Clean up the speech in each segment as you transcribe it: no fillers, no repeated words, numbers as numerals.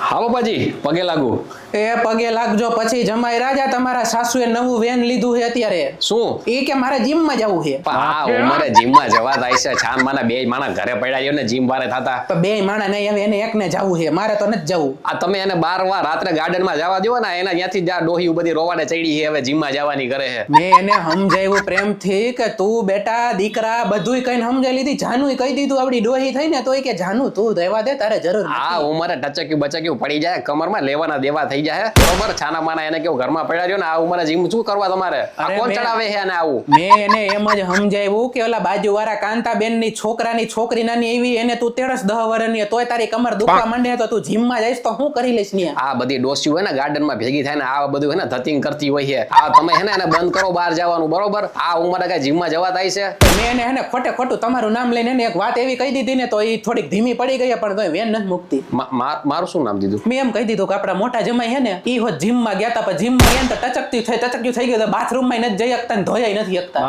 હા બાપાજી પગે લાગુ. એ પગે લાગજો પછી જમાઈ રાજા તમારા સાસુએ નવું વેન લીધું છે અત્યારે. શું? એ કે મારે જીમમાં જવું છે. આ ઉંમરે જીમમાં જવા થાય છે? છાન માના બે માણા ઘરે પડ્યા છે ને જીમ વારે થતા. તો બે માણા નહીં, હવે એને એકને જવું છે, મારે તો નથી જવું. આ તમે એને 12 વાર રાત્રે ગાર્ડનમાં જવા દો ને, એના ત્યાંથી જ ડોહી બધી રોવાડે ચડી છે, હવે જીમમાં જવાની કરે છે. મેં એને સમજાવ્યું પ્રેમથી કે તું બેટા દીકરા બધુંય કઈને સમજાઈ લીધી. જાનુય કહી દીધું આપડી ડોહી થઈ ને, તો એ કે જાનુ તું રહેવા દે, તારે જરૂર નથી. આ ઉંમરે ટચક્યું બચક્યું પડી જાય, કમરમાં લેવાના દેવા થઈ જાય બરોબર. છાના માના એને કેવું ઘરમાં પડ્યા રહ્યો ને, આ ઉંમરે જીમ શું કરવા તમારે? આ કોણ ચડાવે છે અને આવું? મેં એને એમ જ સમજાવ્યું કે ઓલા બાજુવાળા કાંતાબેન ની છોકરાની છોકરી નાની એવી, એને તું 13 વર્ષની તોય તારી કમર દુખવા માંડે તો તું જીમમાં જઈશ તો હું કરી લઈશ ને? આ બધી ડોસીઓ હોય ને ગાર્ડનમાં ભેગી થાય ને, આ બધું હે ને ધતિંગ કરતી હોય છે. આ તમે હે ને એને બંધ કરો બહાર જવાનું બરોબર. આ ઉંમરે કઈ જીમમાં જવા થાય છે? મેં એને હે ને ખોટે ખોટું તમારું નામ લઈને એને એક વાત એવી કહી દીધી ને, તો એ થોડીક ધીમી પડી ગઈ, પણ તોય વેન નથી મુકતી. મારું શું નામ દીધું? મેં એમ કહી દીધું કે આપડા મોટા જમાઈ હે ને, ઈ હોત જીમમાં ગયા તા, પણ જીમમાં ગયા તો ટચક્યું થઈ ગયું, બાથરૂમમાં નથી જઈ શકતા ને ધોયાય નથી શકતા.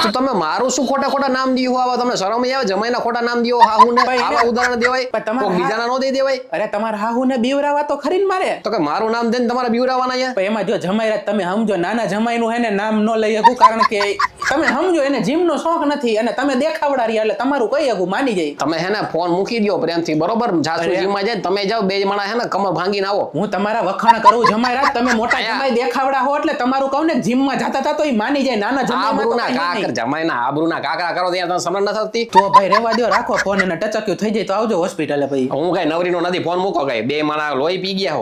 તો તમે મારું શું ખોટા નામ દીધું? આવા તમને શરમ આવે? જમાઈના ખોટા નામ દીધો હાહુ ને? આવા ઉદાહરણ દેવાય? કોઈ બીજાના નો દઈ દેવાય? અરે તમારા હાહુ ને બીવરાવા તો ખરી ને મારે. તો કે મારું નામ દઈને તમારે બીવરાવાના છે? એમાં જો જમાઈ રાત તમે સમજો, નાના જમાઈ નું હે ને નામ ન લઈ શકું, કારણ કે તમે સમજો એને જીમ નો શોખ નથી અને તમે દેખાવડા રહ્યા, એટલે તમારું કઈ શકું માની જાય. તમે હે ને ફોન મૂકી દો પ્રેમથી બરોબર. જાસુ જીમમાં જાય તમે જાઓ, બે માણા હે ને કમર ભાંગીને આવો. હું તમારા વખાણ કરું જમાઈ રાત, તમે મોટા જમાઈ દેખાવડા હો એટલે તમારું કહું ને જીમમાં જતા હતા તો એ માની જાય. નાના જમાઈના આબરૂના કાકરા કરો ત્યાં તમે સમજ ન થતી? તો ભાઈ રેવા દો, રાખો ફોન, અને ટચક્યું થઈ જાય તો આવજો હોસ્પિટલે. ભાઈ હું કઈ નવરીનો નથી, ફોન મૂકો. કઈ બે માણા લોહી પી ગયા હો.